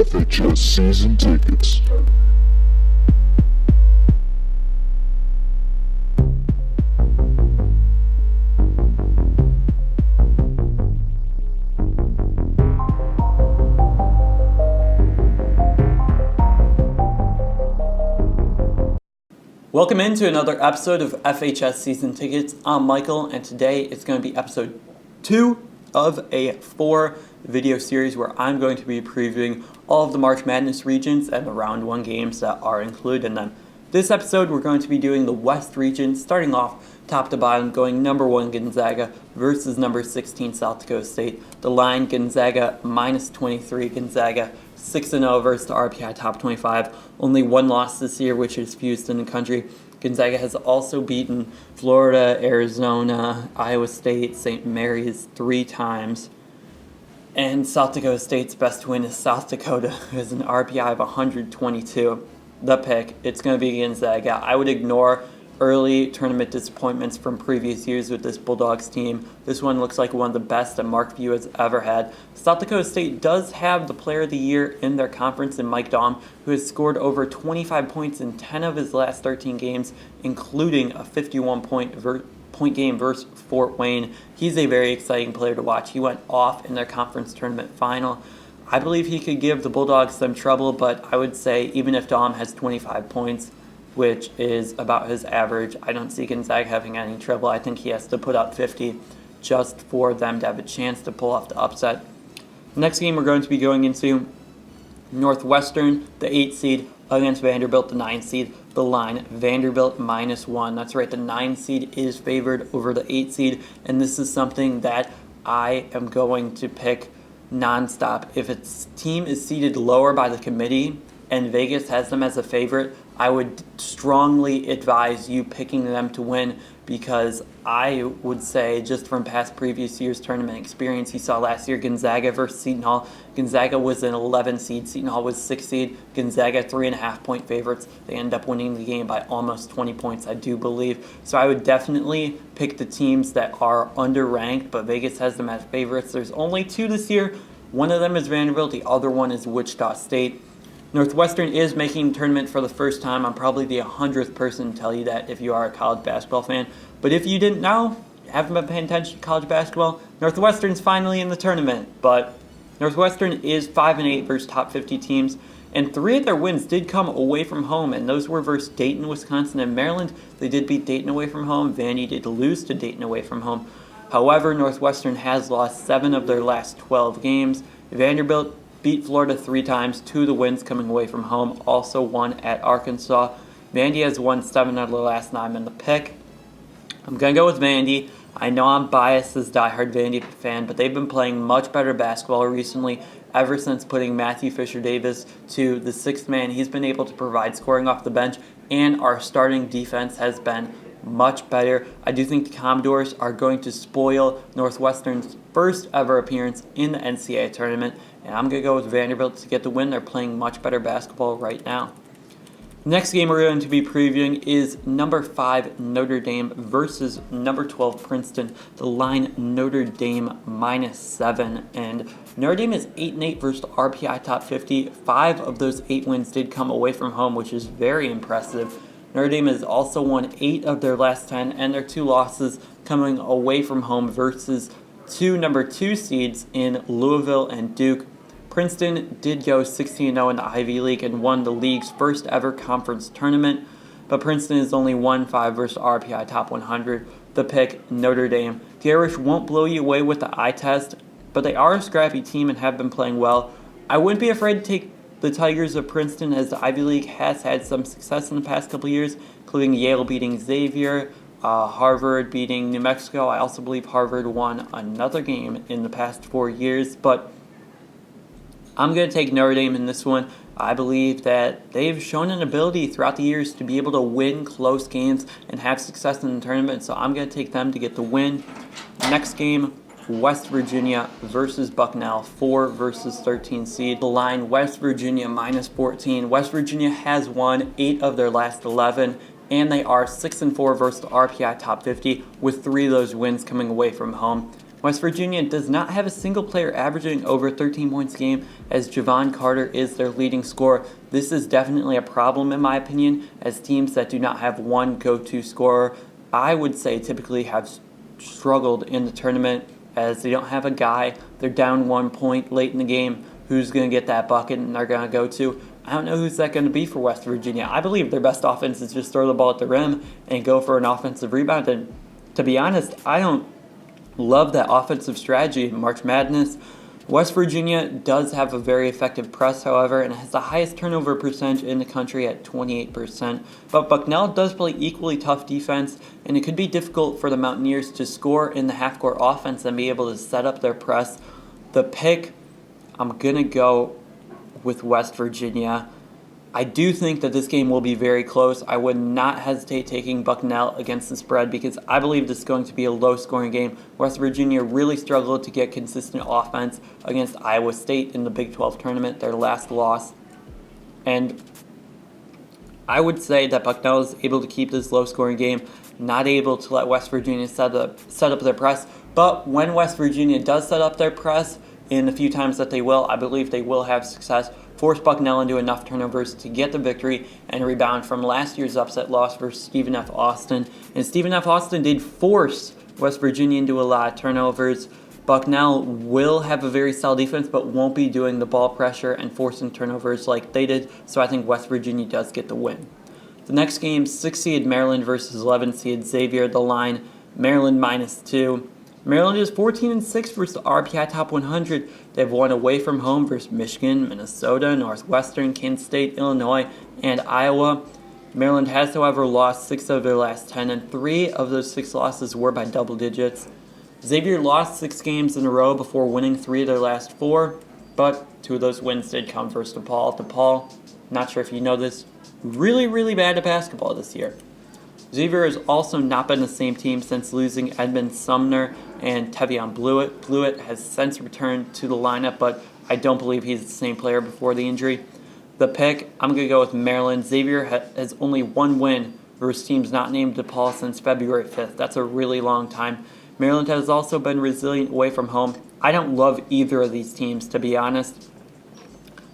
FHS season tickets. Welcome into another episode of FHS Season Tickets. I'm Michael, and today it's going to be episode 2 of a 4 video series where I'm going to be previewing all of the March Madness regions and the round 1 games that are included in them. This episode we're going to be doing the West region, starting off top to bottom, going number 1 Gonzaga versus number 16 South Dakota State. The line, Gonzaga minus 23, Gonzaga 6-0 versus the RPI top 25. Only one loss this year, which is fewest in the country. Gonzaga has also beaten Florida, Arizona, Iowa State, St Marys 3 times. And South Dakota State's best win is South Dakota, who has an RPI of 122. The pick, it's going to be Gonzaga. I would ignore early tournament disappointments from previous years with this Bulldogs team. This one looks like one of the best that Mark Few has ever had. South Dakota State does have the player of the year in their conference in Mike Daum, who has scored over 25 points in 10 of his last 13 games, including a 51-point game versus Fort Wayne. He's a very exciting player to watch. He went off in their conference tournament final. I believe he could give the Bulldogs some trouble, but I would say even if Daum has 25 points, which is about his average, I don't see Gonzaga having any trouble. I think he has to put up 50 just for them to have a chance to pull off the upset. Next game we're going to be going into Northwestern, the 8 seed, against Vanderbilt, the 9 seed. The line, Vanderbilt -1. That's right, the 9 seed is favored over the 8 seed, and this is something that I am going to pick nonstop. If its team is seated lower by the committee and Vegas has them as a favorite, I would strongly advise you picking them to win, because I would say, just from past previous year's tournament experience, you saw last year Gonzaga versus Seton Hall. Gonzaga was an 11 seed, Seton Hall was 6 seed. Gonzaga 3.5-point favorites. They end up winning the game by almost 20 points, I do believe. So I would definitely pick the teams that are underranked, but Vegas has them as favorites. There's only 2 this year. One of them is Vanderbilt, the other one is Wichita State. Northwestern is making the tournament for the first time. I'm probably the 100th person to tell you that if you are a college basketball fan. But if you didn't know, haven't been paying attention to college basketball, Northwestern's finally in the tournament. But Northwestern is 5-8 versus top 50 teams, and 3 of their wins did come away from home, and those were versus Dayton, Wisconsin, and Maryland. They did beat Dayton away from home. Vandy did lose to Dayton away from home. However, Northwestern has lost 7 of their last 12 games. Vanderbilt beat Florida 3 times, 2 of the wins coming away from home, also 1 at Arkansas. Vandy has won 7 out of the last 9 in the pick. I'm going to go with Vandy. I know I'm biased as a diehard Vandy fan, but they've been playing much better basketball recently. Ever since putting Matthew Fisher-Davis to the 6th man, he's been able to provide scoring off the bench, and our starting defense has been much better. I do think the Commodores are going to spoil Northwestern's first ever appearance in the Ncaa tournament, and I'm going to go with Vanderbilt to get the win. They're playing much better basketball right now. Next game we're going to be previewing is number 5 Notre Dame versus number 12 Princeton. The line, Notre Dame -7, and Notre Dame is 8-8 versus the RPI top 50. 5 of those 8 wins did come away from home, which is very impressive. Notre Dame has also won 8 of their last 10, and their 2 losses coming away from home versus 2 number 2 seeds in Louisville and Duke. Princeton did go 16-0 in the Ivy League and won the league's first ever conference tournament, but Princeton is only 1-5 versus RPI top 100. The pick, Notre Dame. The Irish won't blow you away with the eye test, but they are a scrappy team and have been playing well. I wouldn't be afraid to take the Tigers of Princeton, as the Ivy League has had some success in the past couple years, including Yale beating Xavier, Harvard beating New Mexico. I also believe Harvard won another game in the past 4 years, but I'm going to take Notre Dame in this one. I believe that they've shown an ability throughout the years to be able to win close games and have success in the tournament, so I'm going to take them to get the win. Next game, West Virginia versus Bucknell, 4 versus 13 seed. The line, West Virginia -14. West Virginia has won 8 of their last 11, and they are 6-4 versus the RPI top 50, with 3 of those wins coming away from home. West Virginia does not have a single player averaging over 13 points a game, as Javon Carter is their leading scorer. This is definitely a problem in my opinion, as teams that do not have one go-to scorer, I would say typically have struggled in the tournament, as they don't have a guy. They're down 1 point late in the game. Who's going to get that bucket and they're going to go to? I don't know who's that going to be for West Virginia. I believe their best offense is just throw the ball at the rim and go for an offensive rebound. And to be honest, I don't love that offensive strategy in March Madness. West Virginia does have a very effective press, however, and has the highest turnover percentage in the country at 28%. But Bucknell does play equally tough defense, and it could be difficult for the Mountaineers to score in the half-court offense and be able to set up their press. The pick, I'm going to go with West Virginia. I do think that this game will be very close. I would not hesitate taking Bucknell against the spread because I believe this is going to be a low-scoring game. West Virginia really struggled to get consistent offense against Iowa State in the Big 12 tournament, their last loss. And I would say that Bucknell is able to keep this low-scoring game, not able to let West Virginia set up their press. But when West Virginia does set up their press, in the few times that they will, I believe they will have success. Force Bucknell into enough turnovers to get the victory and rebound from last year's upset loss versus Stephen F. Austin. And Stephen F. Austin did force West Virginia into a lot of turnovers. Bucknell will have a very solid defense, but won't be doing the ball pressure and forcing turnovers like they did, so I think West Virginia does get the win. The next game, 6 seed Maryland versus 11 seed Xavier. The line, Maryland -2. Maryland is 14-6 versus the RPI Top 100. They've won away from home versus Michigan, Minnesota, Northwestern, Kansas State, Illinois, and Iowa. Maryland has, however, lost 6 of their last 10, and 3 of those 6 losses were by double digits. Xavier lost 6 games in a row before winning 3 of their last 4, but 2 of those wins did come versus DePaul. DePaul, not sure if you know this, really bad at basketball this year. Xavier has also not been the same team since losing Edmund Sumner and Tevion Blewett. Blewett has since returned to the lineup, but I don't believe he's the same player before the injury. The pick, I'm going to go with Maryland. Xavier has only 1 win versus teams not named DePaul since February 5th. That's a really long time. Maryland has also been resilient away from home. I don't love either of these teams, to be honest.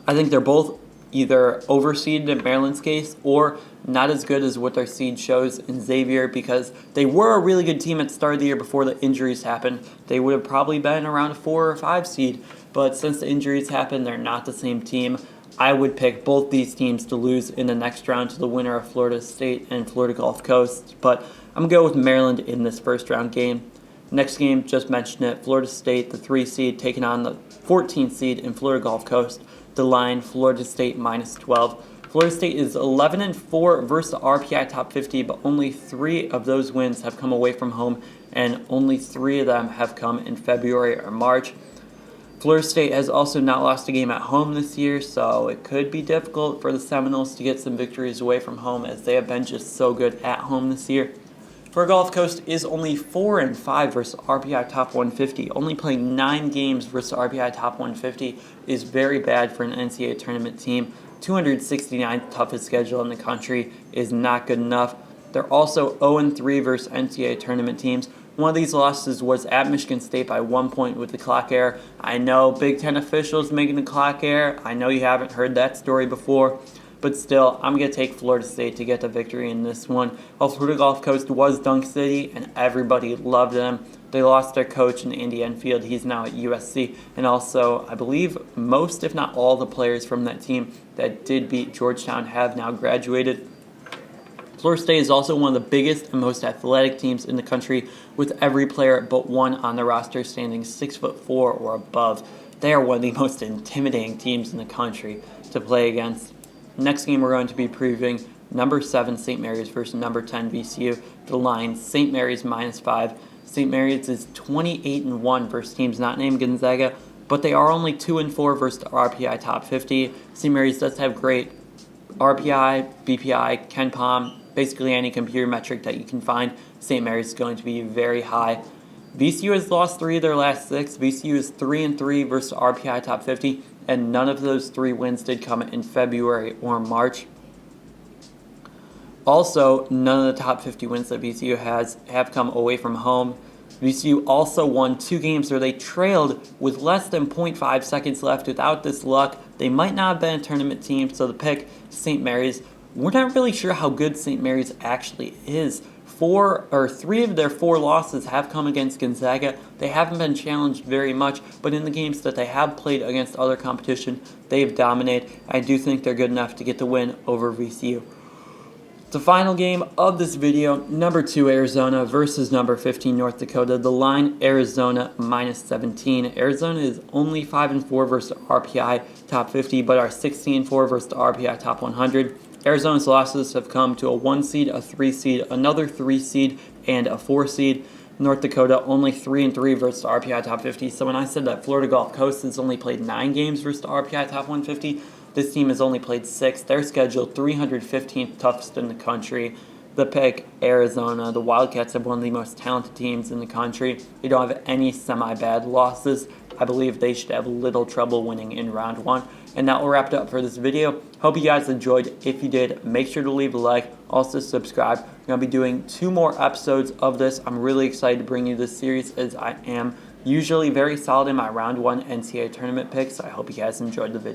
I think they're both either overseeded in Maryland's case or not as good as what their seed shows in Xavier, because they were a really good team at the start of the year before the injuries happened. They would have probably been around a 4 or 5 seed, but since the injuries happened, they're not the same team. I would pick both these teams to lose in the next round to the winner of Florida State and Florida Gulf Coast, but I'm going to go with Maryland in this first round game. Next game, just mentioned it, Florida State, the 3 seed, taking on the 14 seed in Florida Gulf Coast. The line, Florida State -12. Florida State is 11-4 versus the RPI Top 50, but only 3 of those wins have come away from home, and only 3 of them have come in February or March. Florida State has also not lost a game at home this year, so it could be difficult for the Seminoles to get some victories away from home, as they have been just so good at home this year. For Gulf Coast is only 4-5 versus RPI Top 150. Only playing 9 games versus RPI Top 150 is very bad for an NCAA tournament team. 269th toughest schedule in the country is not good enough. They're also 0-3 versus NCAA tournament teams. One of these losses was at Michigan State by 1 point with the clock error. I know Big Ten officials making the clock error. I know you haven't heard that story before. But still, I'm going to take Florida State to get the victory in this one. While Florida Gulf Coast was Dunk City, and everybody loved them, they lost their coach in Andy Enfield. He's now at USC. And also, I believe most, if not all, the players from that team that did beat Georgetown have now graduated. Florida State is also one of the biggest and most athletic teams in the country, with every player but one on the roster standing 6'4" or above. They are one of the most intimidating teams in the country to play against. Next game we're going to be previewing number 7 St. Marys versus number 10 VCU. The line, St. Marys -5. St. Marys is 28-1 versus teams not named Gonzaga, but they are only 2-4 versus the RPI Top 50. St. Marys does have great RPI, BPI, KenPom, basically any computer metric that you can find. St. Marys is going to be very high. VCU has lost 3 of their last 6. VCU is 3-3 versus the RPI Top 50. And none of those 3 wins did come in February or March. Also, none of the top 50 wins that VCU has have come away from home. VCU also won 2 games where they trailed with less than 0.5 seconds left. Without this luck, they might not have been a tournament team, so the pick, St. Marys. We're not really sure how good St. Marys actually is. 3 of their 4 losses have come against Gonzaga. They haven't been challenged very much, but in the games that they have played against other competition, they've dominated. I do think they're good enough to get the win over VCU. The final game of this video, number 2 Arizona versus number 15 North Dakota. The line, Arizona -17. Arizona is only 5-4 versus RPI top 50, but are 16-4 versus the RPI top 100. Arizona's losses have come to a 1 seed, a 3 seed, another 3 seed, and a 4 seed. North Dakota only 3-3 versus the RPI top 50. So when I said that Florida Gulf Coast has only played 9 games versus the RPI top 150, this team has only played 6. They're scheduled 315th toughest in the country. The pick, Arizona. The Wildcats have one of the most talented teams in the country. They don't have any semi-bad losses. I believe they should have little trouble winning in round 1. And that will wrap it up for this video. Hope you guys enjoyed. If you did, make sure to leave a like. Also subscribe. I'm going to be doing 2 more episodes of this. I'm really excited to bring you this series as I am usually very solid in my round 1 NCAA tournament picks. I hope you guys enjoyed the video.